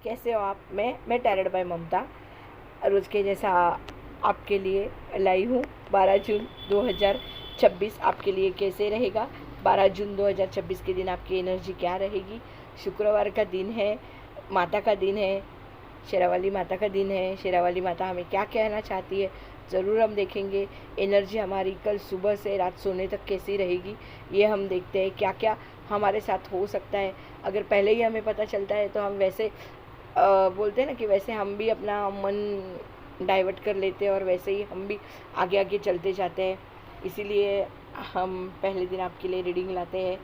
कैसे हो आप? मैं टैलेंट बाय ममता रोज़ के जैसा आपके लिए लाई हूँ। 12 जून 2026 आपके लिए कैसे रहेगा? 12 जून 2026 के दिन आपकी एनर्जी क्या रहेगी? शुक्रवार का दिन है, माता का दिन है, शेरावाली माता का दिन है। शेरावाली माता हमें क्या कहना चाहती है ज़रूर हम देखेंगे। एनर्जी हमारी कल सुबह से रात सोने तक कैसी रहेगी ये हम देखते हैं। क्या क्या हमारे साथ हो सकता है, अगर पहले ही हमें पता चलता है तो हम वैसे बोलते हैं ना कि वैसे हम भी अपना मन डाइवर्ट कर लेते हैं और वैसे ही हम भी आगे आगे चलते जाते हैं। इसीलिए हम पहले दिन आपके लिए रीडिंग लाते हैं।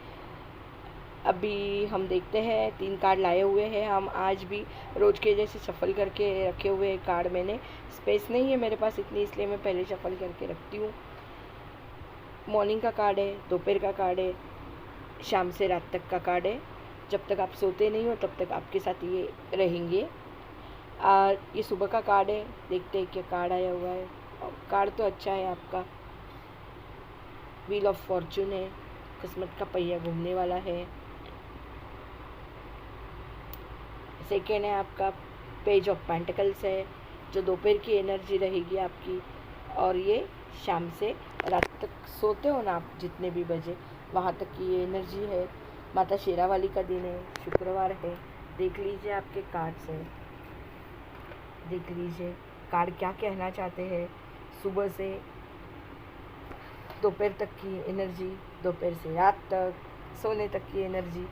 अभी हम देखते हैं 3 कार्ड लाए हुए हैं हम आज भी रोज़ के जैसे शफल करके रखे हुए हैं कार्ड। मैंने स्पेस नहीं है मेरे पास इतनी, इसलिए मैं पहले शफल करके रखती हूँ। मॉर्निंग का कार्ड है, दोपहर का कार्ड है, शाम से रात तक का कार्ड है। जब तक आप सोते नहीं हो तब तक आपके साथ ये रहेंगे। ये सुबह का कार्ड है, देखते हैं क्या कार्ड आया हुआ है। कार्ड तो अच्छा है आपका। व्हील ऑफ फॉर्चून है, किस्मत का पहिया घूमने वाला है। सेकेंड है आपका पेज ऑफ पेंटिकल्स है, जो दोपहर की एनर्जी रहेगी आपकी। और ये शाम से रात तक सोते हो ना आप जितने भी बजे, वहाँ तक की ये एनर्जी है। माता शेरावाली का दिन है, शुक्रवार है। देख लीजिए आपके कार्ड से, देख लीजिए कार्ड क्या कहना चाहते हैं। सुबह से दोपहर तक की एनर्जी, दोपहर से रात तक सोने तक की एनर्जी,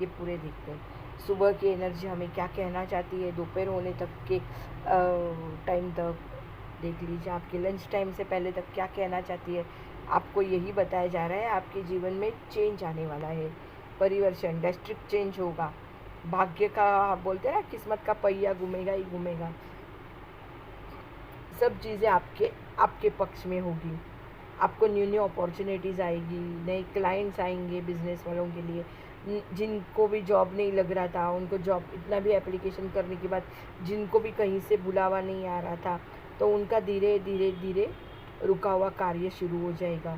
ये पूरे देखते हैं। सुबह की एनर्जी हमें क्या कहना चाहती है, दोपहर होने तक के टाइम तक देख लीजिए। आपके लंच टाइम से पहले तक क्या कहना चाहती है। आपको यही बताया जा रहा है आपके जीवन में चेंज आने वाला है, परिवर्तन, ड्रास्टिक चेंज होगा। भाग्य का बोलते हैं ना, किस्मत का पहिया घूमेगा ही घूमेगा। सब चीज़ें आपके पक्ष में होगी। आपको न्यू न्यू अपॉर्चुनिटीज़ आएगी, नए क्लाइंट्स आएंगे बिजनेस वालों के लिए। जिनको भी जॉब नहीं लग रहा था उनको जॉब, इतना भी एप्लीकेशन करने के बाद जिनको भी कहीं से बुलावा नहीं आ रहा था तो उनका धीरे धीरे धीरे रुका हुआ कार्य शुरू हो जाएगा,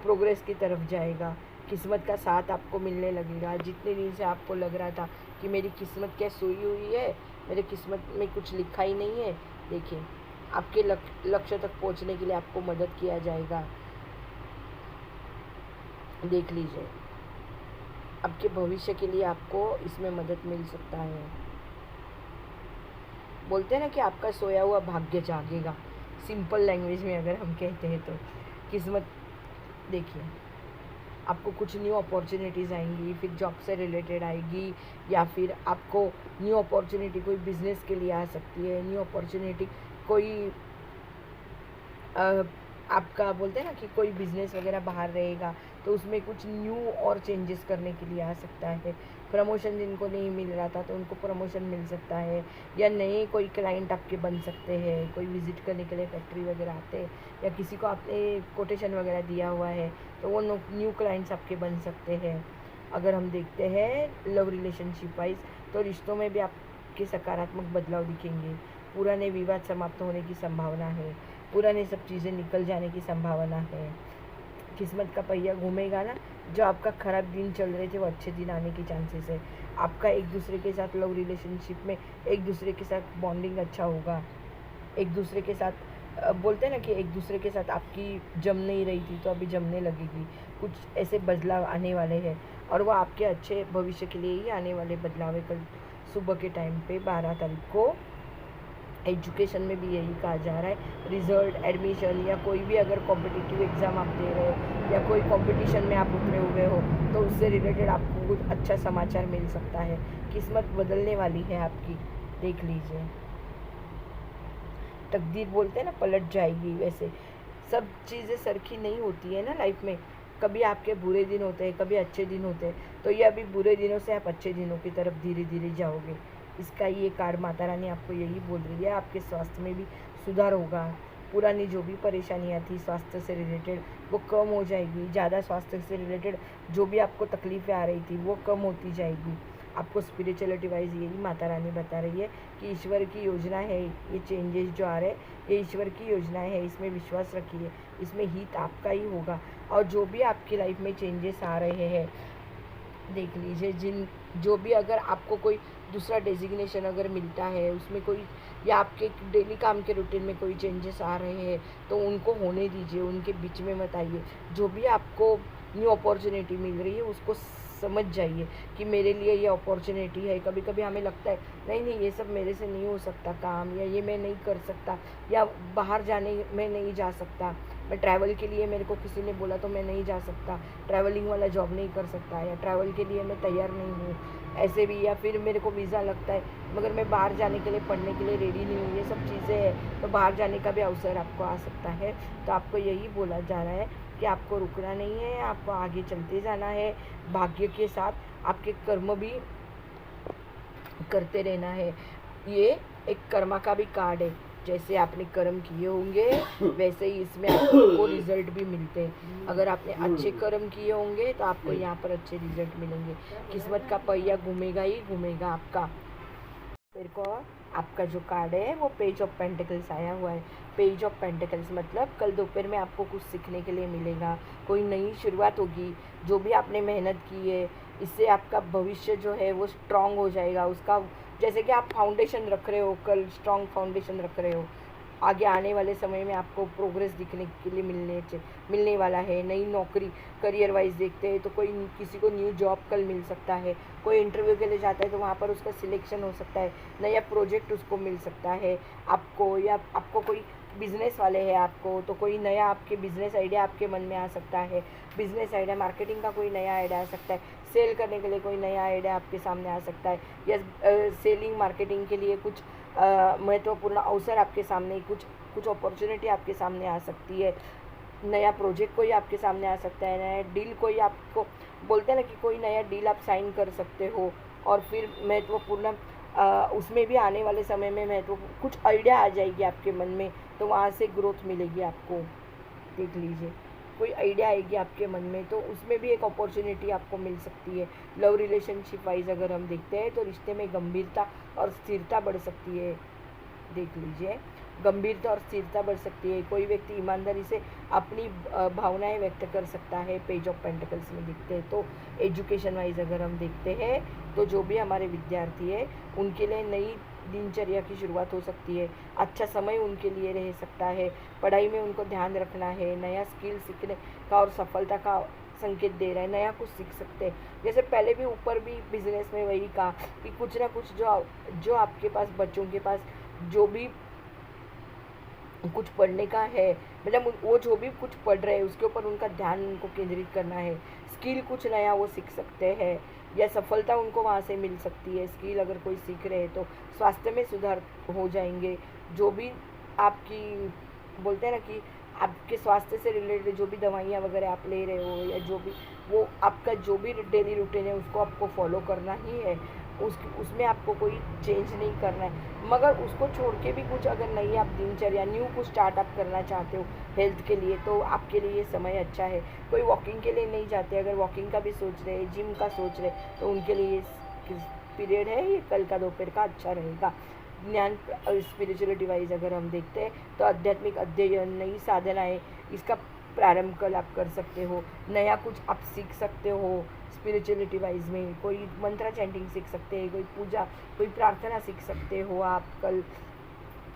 प्रोग्रेस की तरफ जाएगा। किस्मत का साथ आपको मिलने लगेगा। जितने दिन से आपको लग रहा था कि मेरी किस्मत क्या सोई हुई है, मेरे किस्मत में कुछ लिखा ही नहीं है, देखिए आपके लक्ष्य तक पहुंचने के लिए आपको मदद किया जाएगा। देख लीजिए आपके भविष्य के लिए आपको इसमें मदद मिल सकता है। बोलते हैं ना कि आपका सोया हुआ भाग्य जागेगा, सिंपल लैंग्वेज में अगर हम कहते हैं तो। किस्मत देखिए, आपको कुछ न्यू अपॉर्चुनिटीज़ आएंगी, फिर जॉब से रिलेटेड आएगी, या फिर आपको न्यू अपॉर्चुनिटी कोई बिजनेस के लिए आ सकती है। न्यू अपॉर्चुनिटी कोई आपका बोलते हैं ना कि कोई बिजनेस वगैरह बाहर रहेगा तो उसमें कुछ न्यू और चेंजेस करने के लिए आ सकता है। प्रमोशन जिनको नहीं मिल रहा था तो उनको प्रमोशन मिल सकता है, या नए कोई क्लाइंट आपके बन सकते हैं। कोई विज़िट करने के लिए फैक्ट्री वगैरह आते हैं, या किसी को आपने कोटेशन वगैरह दिया हुआ है तो वो न्यू क्लाइंट्स आपके बन सकते हैं। अगर हम देखते हैं लव रिलेशनशिप वाइज, तो रिश्तों में भी आपके सकारात्मक बदलाव दिखेंगे। पुराने विवाद समाप्त होने की संभावना है, पुराने सब चीज़ें निकल जाने की संभावना है। किस्मत का पहिया घूमेगा ना, जो आपका ख़राब दिन चल रहे थे वो अच्छे दिन आने के चांसेस है। आपका एक दूसरे के साथ लव रिलेशनशिप में एक दूसरे के साथ बॉन्डिंग अच्छा होगा। एक दूसरे के साथ बोलते हैं ना कि एक दूसरे के साथ आपकी जम नहीं रही थी तो अभी जमने लगेगी। कुछ ऐसे बदलाव आने वाले हैं और वो आपके अच्छे भविष्य के लिए ही आने वाले बदलाव है। कल सुबह के टाइम पे 12 तारीख को एजुकेशन में भी यही कहा जा रहा है। रिज़ल्ट, एडमिशन, या कोई भी अगर कॉम्पिटिटिव एग्ज़ाम आप दे रहे हो या कोई कंपटीशन में आप उतरे हुए हो तो उससे रिलेटेड आपको कुछ अच्छा समाचार मिल सकता है। किस्मत बदलने वाली है आपकी, देख लीजिए। तकदीर बोलते हैं ना पलट जाएगी, वैसे सब चीज़ें सरखी नहीं होती है ना लाइफ में। कभी आपके बुरे दिन होते हैं, कभी अच्छे दिन होते हैं, तो ये अभी बुरे दिनों से आप अच्छे दिनों की तरफ धीरे धीरे जाओगे। इसका ये कार्ड माता रानी आपको यही बोल रही है। आपके स्वास्थ्य में भी सुधार होगा। पुरानी जो भी परेशानियाँ थी स्वास्थ्य से रिलेटेड वो कम हो जाएगी। ज़्यादा स्वास्थ्य से रिलेटेड जो भी आपको तकलीफ़ें आ रही थी वो कम होती जाएगी। आपको स्पिरिचुअलिटी वाइज यही माता रानी बता रही है कि ईश्वर की योजना है। ये चेंजेस जो आ रहे हैं ये ईश्वर की योजनाएं है, इसमें विश्वास रखिए, इसमें हित आपका ही होगा। और जो भी आपकी लाइफ में चेंजेस आ रहे हैं, देख लीजिए, जो भी अगर आपको कोई दूसरा डेजिग्नेशन अगर मिलता है उसमें कोई, या आपके डेली काम के रूटीन में कोई चेंजेस आ रहे हैं तो उनको होने दीजिए, उनके बीच में मत आइए। जो भी आपको न्यू अपॉर्चुनिटी मिल रही है उसको समझ जाइए कि मेरे लिए ये अपॉर्चुनिटी है। कभी कभी हमें लगता है नहीं नहीं ये सब मेरे से नहीं हो सकता काम, या ये मैं नहीं कर सकता, या बाहर जाने में नहीं जा सकता, मैं ट्रैवल के लिए मेरे को किसी ने बोला तो मैं नहीं जा सकता, ट्रैवलिंग वाला जॉब नहीं कर सकता, या ट्रैवल के लिए मैं तैयार नहीं हूँ ऐसे भी, या फिर मेरे को वीज़ा लगता है मगर मैं बाहर जाने के लिए पढ़ने के लिए रेडी नहीं हूँ, ये सब चीज़ें हैं। तो बाहर जाने का भी अवसर आपको आ सकता है। तो आपको यही बोला जा रहा है कि आपको रुकना नहीं है, आपको आगे चलते जाना है, भाग्य के साथ आपके कर्म भी करते रहना है। ये एक कर्मा का भी कार्ड है, जैसे आपने कर्म किए होंगे वैसे ही इसमें आपको रिजल्ट भी मिलते हैं। अगर आपने अच्छे कर्म किए होंगे तो आपको यहाँ पर अच्छे रिजल्ट मिलेंगे। किस्मत का पहिया घूमेगा ही घूमेगा आपका। फिर को आपका जो कार्ड है वो पेज ऑफ पेंटिकल्स आया हुआ है। पेज ऑफ पेंटिकल्स मतलब कल दोपहर में आपको कुछ सीखने के लिए मिलेगा, कोई नई शुरुआत होगी। जो भी आपने मेहनत की है इससे आपका भविष्य जो है वो स्ट्रांग हो जाएगा। उसका जैसे कि आप फाउंडेशन रख रहे हो, कल स्ट्रांग फाउंडेशन रख रहे हो, आगे आने वाले समय में आपको प्रोग्रेस दिखने के लिए मिलने वाला है। नई नौकरी करियर वाइज देखते हैं तो कोई किसी को न्यू जॉब कल मिल सकता है, कोई इंटरव्यू के लिए जाता है तो वहाँ पर उसका सिलेक्शन हो सकता है, नया प्रोजेक्ट उसको मिल सकता है आपको, या आपको कोई बिजनेस वाले हैं आपको तो कोई नया आपके बिजनेस आइडिया आपके मन में आ सकता है। बिजनेस आइडिया, मार्केटिंग का कोई नया आइडिया आ सकता है, सेल करने के लिए कोई नया आइडिया आपके सामने आ सकता है, या सेलिंग मार्केटिंग के लिए कुछ महत्वपूर्ण अवसर आपके सामने, कुछ अपॉर्चुनिटी आपके सामने आ सकती है। नया प्रोजेक्ट कोई आपके सामने आ सकता है, नया डील कोई आपको बोलते हैं ना कि कोई नया डील आप साइन कर सकते हो। और फिर महत्वपूर्ण उसमें भी आने वाले समय में महत्वपूर्ण कुछ आइडिया आ जाएगी आपके मन में, तो वहाँ से ग्रोथ मिलेगी आपको। देख लीजिए कोई आइडिया आएगी आपके मन में तो उसमें भी एक अपॉर्चुनिटी आपको मिल सकती है। लव रिलेशनशिप वाइज अगर हम देखते हैं तो रिश्ते में गंभीरता और स्थिरता बढ़ सकती है। देख लीजिए गंभीरता और स्थिरता बढ़ सकती है। कोई व्यक्ति ईमानदारी से अपनी भावनाएं व्यक्त कर सकता है। पेज ऑफ पेंटिकल्स में देखते हैं तो एजुकेशन वाइज अगर हम देखते हैं तो जो भी हमारे विद्यार्थी है उनके लिए नई दिनचर्या की शुरुआत हो सकती है। अच्छा समय उनके लिए रह सकता है। पढ़ाई में उनको ध्यान रखना है, नया स्किल सीखने का और सफलता का संकेत दे रहा है। नया कुछ सीख सकते हैं, जैसे पहले भी ऊपर भी बिजनेस में वही कहा कि कुछ ना कुछ जो आपके पास बच्चों के पास जो भी कुछ पढ़ने का है, मतलब वो जो भी कुछ पढ़ रहे हैं उसके ऊपर उनका ध्यान उनको केंद्रित करना है। स्किल कुछ नया वो सीख सकते हैं या सफलता उनको वहाँ से मिल सकती है। स्किल अगर कोई सीख रहे हैं तो स्वास्थ्य में सुधार हो जाएंगे। जो भी आपकी बोलते हैं ना कि आपके स्वास्थ्य से रिलेटेड जो भी दवाइयाँ वगैरह आप ले रहे हो या जो भी वो आपका जो भी डेली रूटीन है उसको आपको फॉलो करना ही है। उसमें आपको कोई चेंज नहीं करना है, मगर उसको छोड़ के भी कुछ अगर नई आप दिनचर्या न्यू कुछ स्टार्टअप करना चाहते हो हेल्थ के लिए तो आपके लिए ये समय अच्छा है। कोई वॉकिंग के लिए नहीं जाते, अगर वॉकिंग का भी सोच रहे हैं, जिम का सोच रहे तो उनके लिए पीरियड है ये कल का दोपहर का अच्छा रहेगा। ज्ञान स्पिरिचुअलिटी वाइज अगर हम देखते हैं तो आध्यात्मिक अध्ययन, नई साधनाएँ, इसका प्रारंभ कल आप कर सकते हो। नया कुछ आप सीख सकते हो स्पिरिचुअलिटी वाइज में। कोई मंत्र चैंटिंग सीख सकते हैं, कोई पूजा, कोई प्रार्थना सीख सकते हो आप कल,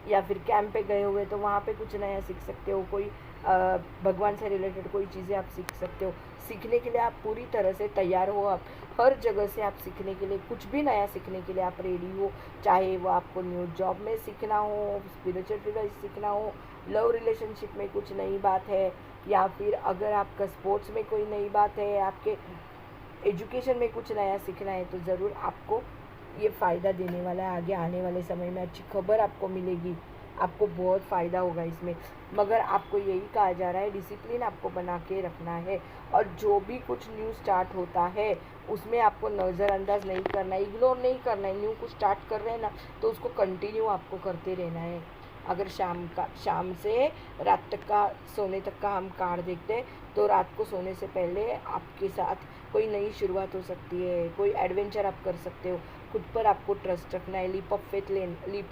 या फिर कैंप पे गए हुए तो वहाँ पे कुछ नया सीख सकते हो। कोई भगवान से रिलेटेड कोई चीज़ें आप सीख सकते हो। सीखने के लिए आप पूरी तरह से तैयार हो। आप हर जगह से आप सीखने के लिए, कुछ भी नया सीखने के लिए आप रेडी हो। चाहे वो आपको न्यू जॉब में सीखना हो, स्पिरिचुअलिटी वाइज सीखना हो, लव रिलेशनशिप में कुछ नई बात है, या फिर अगर आपका स्पोर्ट्स में कोई नई बात है, आपके एजुकेशन में कुछ नया सीखना है तो ज़रूर आपको ये फ़ायदा देने वाला है। आगे आने वाले समय में अच्छी खबर आपको मिलेगी, आपको बहुत फ़ायदा होगा इसमें। मगर आपको यही कहा जा रहा है डिसिप्लिन आपको बना के रखना है, और जो भी कुछ न्यू स्टार्ट होता है उसमें आपको नज़रअंदाज नहीं करना है, इग्नोर नहीं करना है। न्यू कुछ स्टार्ट कर रहे हैं ना तो उसको कंटिन्यू आपको करते रहना है। अगर शाम से रात तक का सोने तक का हम कार्ड देखते हैं तो रात को सोने से पहले आपके साथ कोई नई शुरुआत हो सकती है, कोई एडवेंचर आप कर सकते हो। खुद पर आपको ट्रस्ट रखना है, लीप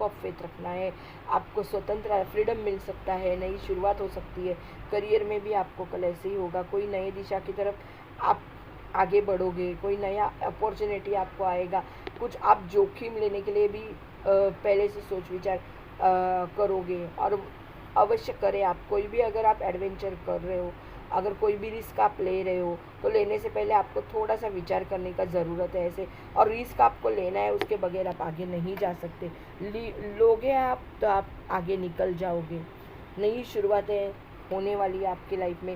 ऑफ फेथ रखना है। आपको स्वतंत्र फ्रीडम मिल सकता है, नई शुरुआत हो सकती है। करियर में भी आपको कल ऐसे ही होगा, कोई नई दिशा की तरफ आप आगे बढ़ोगे, कोई नया अपॉर्चुनिटी आपको आएगा। कुछ आप जोखिम लेने के लिए भी पहले से सोच विचार करोगे, और अवश्य करें आप। कोई भी अगर आप एडवेंचर कर रहे हो, अगर कोई भी रिस्क आप ले रहे हो, तो लेने से पहले आपको थोड़ा सा विचार करने का ज़रूरत है ऐसे। और रिस्क आपको लेना है, उसके बगैर आप आगे नहीं जा सकते। लोगे आप तो आप आगे निकल जाओगे। नई शुरुआतें होने वाली है आपकी लाइफ में।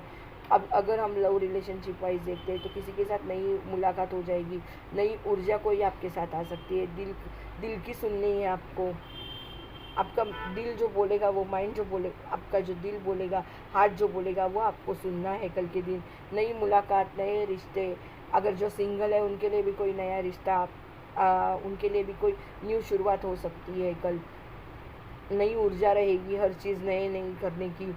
अब अगर हम लव रिलेशनशिप वाइज देखते हैं तो किसी के साथ नई मुलाकात हो जाएगी, नई ऊर्जा कोई आपके साथ आ सकती है। दिल की सुननी है आपको। आपका दिल जो बोलेगा, वो माइंड जो बोलेगा, आपका जो दिल बोलेगा, हार्ट जो बोलेगा, वो आपको सुनना है कल के दिन। नई मुलाकात, नए रिश्ते, अगर जो सिंगल है उनके लिए भी कोई नया रिश्ता, उनके लिए भी कोई न्यू शुरुआत हो सकती है कल। नई ऊर्जा रहेगी, हर चीज़ नए नई करने की,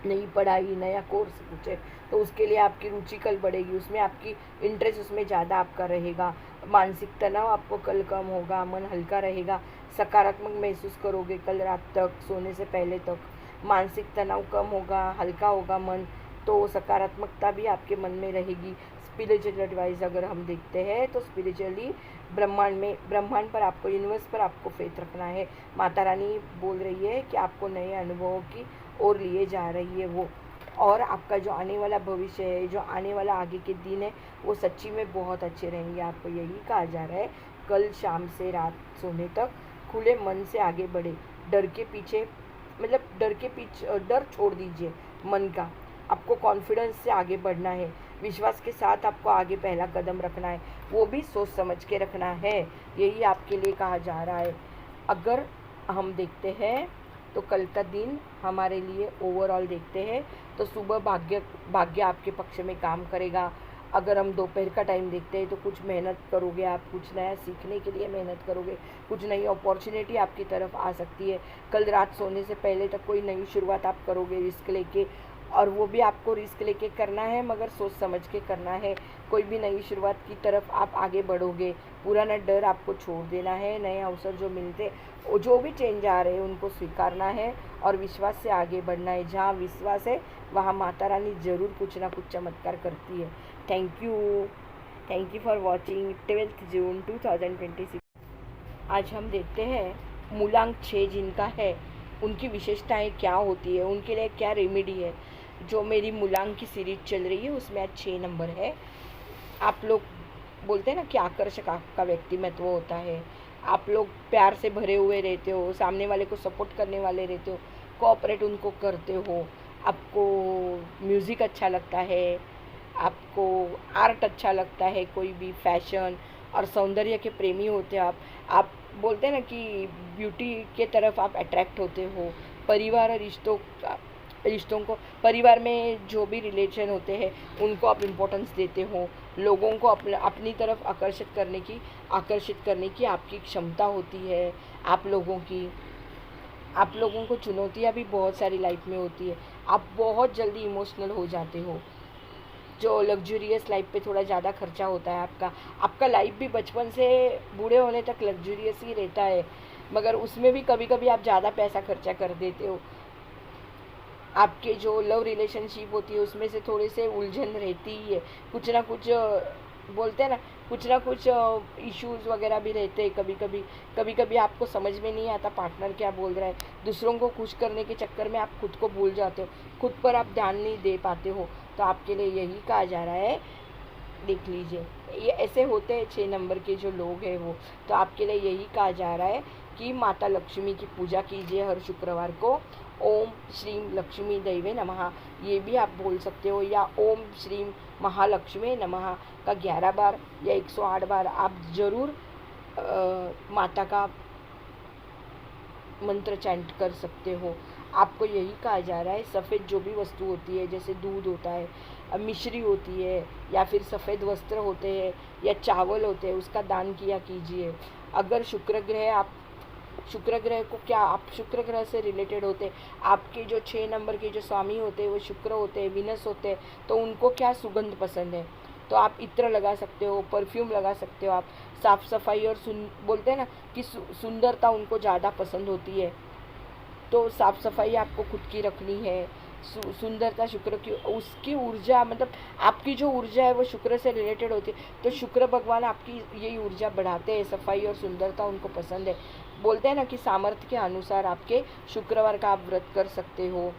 नई पढ़ाई, नया कोर्स कुछ है तो उसके लिए आपकी रुचि कल बढ़ेगी, उसमें आपकी इंटरेस्ट उसमें ज़्यादा आपका रहेगा। मानसिक तनाव आपको कल कम होगा, मन हल्का रहेगा, सकारात्मक महसूस करोगे कल रात तक, सोने से पहले तक। मानसिक तनाव कम होगा, हल्का होगा मन, तो सकारात्मकता भी आपके मन में रहेगी। स्पिरिचुअल एडवाइस अगर हम देखते हैं तो स्पिरिचुअली ब्रह्मांड पर आपको, यूनिवर्स पर आपको फेथ रखना है। माता रानी बोल रही है कि आपको नए अनुभवों की ओर लिए जा रही है वो, और आपका जो आने वाला भविष्य है, जो आने वाला आगे के दिन है, वो सच्ची में बहुत अच्छे रहेंगे। आपको यही कहा जा रहा है कल शाम से रात सोने तक खुले मन से आगे बढ़े। डर के पीछे डर छोड़ दीजिए मन का। आपको कॉन्फिडेंस से आगे बढ़ना है, विश्वास के साथ आपको आगे पहला कदम रखना है, वो भी सोच समझ के रखना है। यही आपके लिए कहा जा रहा है। अगर हम देखते हैं तो कल का दिन हमारे लिए ओवरऑल देखते हैं तो सुबह भाग्य आपके पक्ष में काम करेगा। अगर हम दोपहर का टाइम देखते हैं तो कुछ मेहनत करोगे आप, कुछ नया सीखने के लिए मेहनत करोगे, कुछ नई अपॉर्चुनिटी आपकी तरफ आ सकती है। कल रात सोने से पहले तक कोई नई शुरुआत आप करोगे रिस्क लेके, और वो भी आपको रिस्क लेके करना है, मगर सोच समझ के करना है। कोई भी नई शुरुआत की तरफ आप आगे बढ़ोगे, पुराना डर आपको छोड़ देना है। नए अवसर जो मिलते, जो भी चेंज आ रहे हैं उनको स्वीकारना है और विश्वास से आगे बढ़ना है। जहाँ विश्वास है वहाँ माता रानी ज़रूर कुछ ना कुछ चमत्कार करती है। थैंक यू फॉर वॉचिंग 12 जून 2026। आज हम देखते हैं मूलांक 6 जिनका है उनकी विशेषताएं क्या होती है, उनके लिए क्या रेमेडी है। जो मेरी मूलांक की सीरीज चल रही है उसमें आज 6 नंबर है। आप लोग बोलते हैं ना कि आकर्षक आपका व्यक्तित्व होता है, आप लोग प्यार से भरे हुए रहते हो, सामने वाले को सपोर्ट करने वाले रहते हो, कोऑपरेट उनको करते हो, आपको म्यूज़िक अच्छा लगता है, आपको आर्ट अच्छा लगता है, कोई भी फैशन और सौंदर्य के प्रेमी होते हो आप बोलते हैं ना कि ब्यूटी के तरफ आप अट्रैक्ट होते हो। परिवार और रिश्तों को, परिवार में जो भी रिलेशन होते हैं उनको आप इम्पोर्टेंस देते हो। लोगों को अपनी तरफ आकर्षित करने की आपकी क्षमता होती है। आप लोगों को चुनौतियाँ भी बहुत सारी लाइफ में होती है। आप बहुत जल्दी इमोशनल हो जाते हो। जो लग्जूरियस लाइफ पे थोड़ा ज़्यादा खर्चा होता है आपका लाइफ भी बचपन से बूढ़े होने तक लग्जूरियस ही रहता है, मगर उसमें भी कभी कभी आप ज़्यादा पैसा खर्चा कर देते हो। आपके जो लव रिलेशनशिप होती है उसमें से थोड़े से उलझन रहती ही है, कुछ ना कुछ बोलते हैं ना, कुछ ना कुछ इश्यूज़ वगैरह भी रहते हैं। कभी कभी आपको समझ में नहीं आता पार्टनर क्या बोल रहा है। दूसरों को खुश करने के चक्कर में आप खुद को भूल जाते हो, खुद पर आप ध्यान नहीं दे पाते हो। तो आपके लिए यही कहा जा रहा है, देख लीजिए ये ऐसे होते हैं 6 नंबर के जो लोग हैं वो। तो आपके लिए यही कहा जा रहा है कि माता लक्ष्मी की पूजा कीजिए हर शुक्रवार को। ओम श्रीम लक्ष्मी दैवे नमः ये भी आप बोल सकते हो, या ओम श्रीम महालक्ष्मी नमः का 11 बार या 108 बार आप ज़रूर माता का मंत्र चैंट कर सकते हो। आपको यही कहा जा रहा है सफ़ेद जो भी वस्तु होती है, जैसे दूध होता है, मिश्री होती है, या फिर सफ़ेद वस्त्र होते हैं, या चावल होते हैं, उसका दान किया कीजिए। अगर शुक्र ग्रह को क्या आप शुक्र ग्रह से रिलेटेड होते, आपके जो 6 नंबर के जो स्वामी होते हैं वो शुक्र होते हैं, विनस होते हैं, तो उनको क्या सुगंध पसंद है, तो आप इत्र लगा सकते हो, परफ्यूम लगा सकते हो। आप साफ़ सफाई और बोलते हैं ना कि सुंदरता उनको ज़्यादा पसंद होती है, तो साफ़ सफाई आपको खुद की रखनी है। सुंदरता शुक्र की, उसकी ऊर्जा मतलब आपकी जो ऊर्जा है वो शुक्र से रिलेटेड होती है। तो शुक्र भगवान आपकी यही ऊर्जा बढ़ाते हैं। सफाई और सुंदरता उनको पसंद है। बोलते हैं ना कि सामर्थ्य के अनुसार आपके शुक्रवार का आप व्रत कर सकते हो।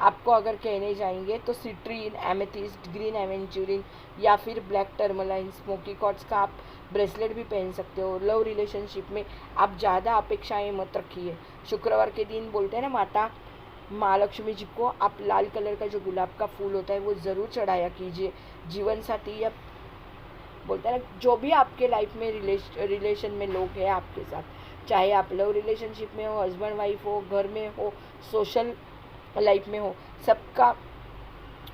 आपको अगर कहने जाएंगे तो सिट्रीन, एमेथिस्ट, ग्रीन एवेंचुरिन या फिर ब्लैक टर्मलाइन, स्मोकी कॉर्ड्स का आप ब्रेसलेट भी पहन सकते हो। लव रिलेशनशिप में आप ज़्यादा अपेक्षाएं मत रखिए। शुक्रवार के दिन बोलते हैं ना माता माँ लक्ष्मी जी को आप लाल कलर का जो गुलाब का फूल होता है वो ज़रूर चढ़ाया कीजिए। जीवन साथी या बोलते हैं ना जो भी आपके लाइफ में रिलेशन में लोग हैं आपके साथ, चाहे आप लव रिलेशनशिप में हो, हस्बैंड वाइफ हो, घर में हो, सोशल लाइफ में हो, सबका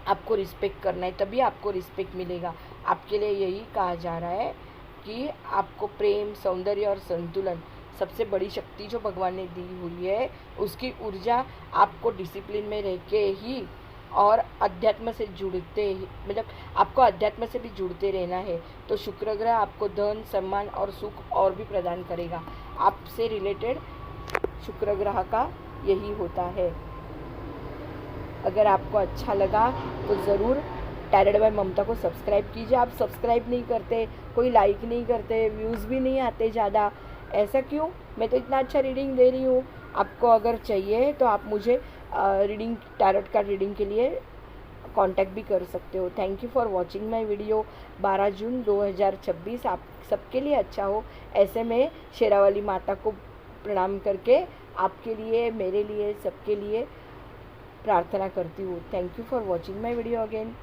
आपको रिस्पेक्ट करना है, तभी आपको रिस्पेक्ट मिलेगा। आपके लिए यही कहा जा रहा है कि आपको प्रेम, सौंदर्य और संतुलन सबसे बड़ी शक्ति जो भगवान ने दी हुई है, उसकी ऊर्जा आपको डिसिप्लिन में रह के ही और अध्यात्म से जुड़ते ही, मतलब आपको अध्यात्म से भी जुड़ते रहना है। तो शुक्र ग्रह आपको धन, सम्मान और सुख और भी प्रदान करेगा। आपसे रिलेटेड शुक्र ग्रह का यही होता है। अगर आपको अच्छा लगा तो ज़रूर टैरोट बाय ममता को सब्सक्राइब कीजिए। आप सब्सक्राइब नहीं करते, कोई लाइक नहीं करते, व्यूज़ भी नहीं आते ज़्यादा, ऐसा क्यों? मैं तो इतना अच्छा रीडिंग दे रही हूँ। आपको अगर चाहिए तो आप मुझे रीडिंग, टैरोट का रीडिंग के लिए कांटेक्ट भी कर सकते हो। Thank you for watching my video. 12 जून 2026 आप सबके लिए अच्छा हो, ऐसे में शेरावाली माता को प्रणाम करके आपके लिए, मेरे लिए, सबके लिए प्रार्थना करती हूँ। Thank you for watching my video again.